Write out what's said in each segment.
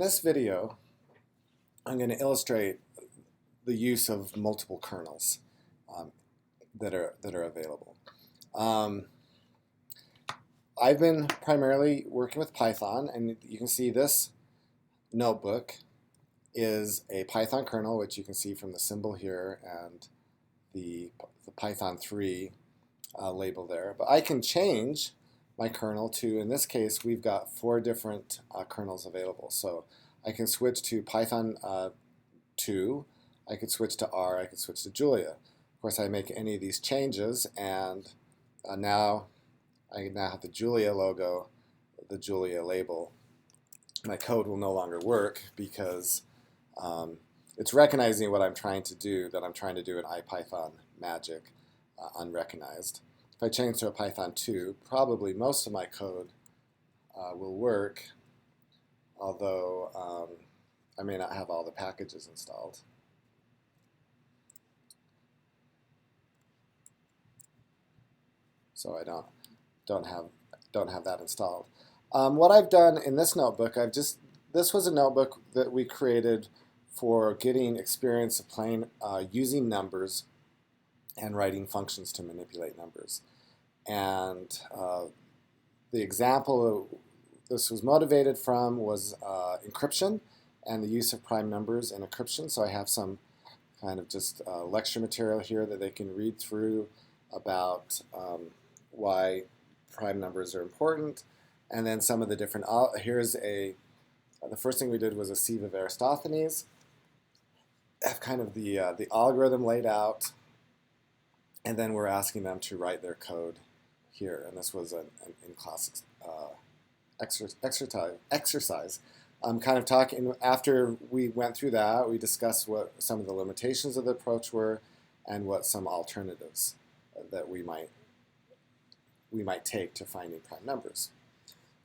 In this video, I'm going to illustrate the use of multiple kernels that are available. I've been primarily working with Python, and you can see this notebook is a Python kernel, which you can see from the symbol here and the Python 3 label there. But I can change my kernel to, in this case, we've got 4 different kernels available. So I can switch to Python 2, I could switch to R, I could switch to Julia. Of course, I make any of these changes, and now I have the Julia logo, the Julia label. My code will no longer work because it's recognizing what I'm trying to do, that I'm trying to do in IPython magic, unrecognized. If I change to a Python 2, probably most of my code will work, although I may not have all the packages installed. So I don't have that installed. What I've done in this notebook, this was a notebook that we created for getting experience of playing using numbers and writing functions to manipulate numbers. And the example this was motivated from was encryption and the use of prime numbers in encryption. So I have some kind of just lecture material here that they can read through about why prime numbers are important, and then some of the different. The first thing we did was a sieve of Aristophanes. Have kind of the algorithm laid out, and then we're asking them to write their code here, and this was an in-class exercise. Kind of talking after we went through that, we discussed what some of the limitations of the approach were, and what some alternatives that we might take to finding prime numbers.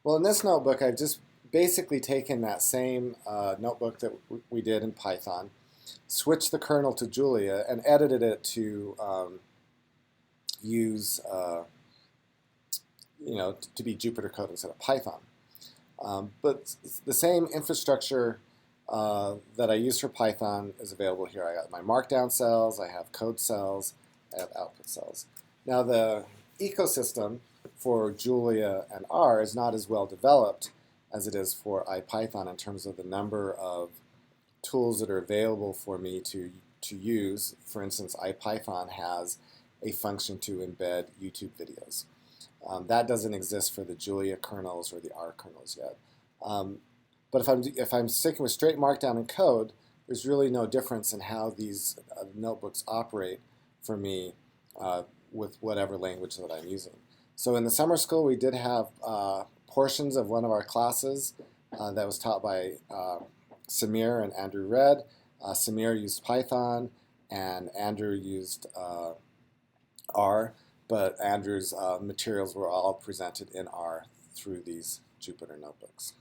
Well, in this notebook, I've just basically taken that same notebook that we did in Python, switched the kernel to Julia, and edited it to use to be Jupyter code instead of Python. But the same infrastructure that I use for Python is available here. I got my markdown cells, I have code cells, I have output cells. Now the ecosystem for Julia and R is not as well developed as it is for IPython in terms of the number of tools that are available for me to use. For instance, IPython has a function to embed YouTube videos. That doesn't exist for the Julia kernels or the R kernels yet. But if I'm sticking with straight markdown and code, there's really no difference in how these notebooks operate for me with whatever language that I'm using. So in the summer school, we did have portions of one of our classes that was taught by Samir and Andrew Red. Samir used Python, and Andrew used R, but Andrew's materials were all presented in R through these Jupyter notebooks.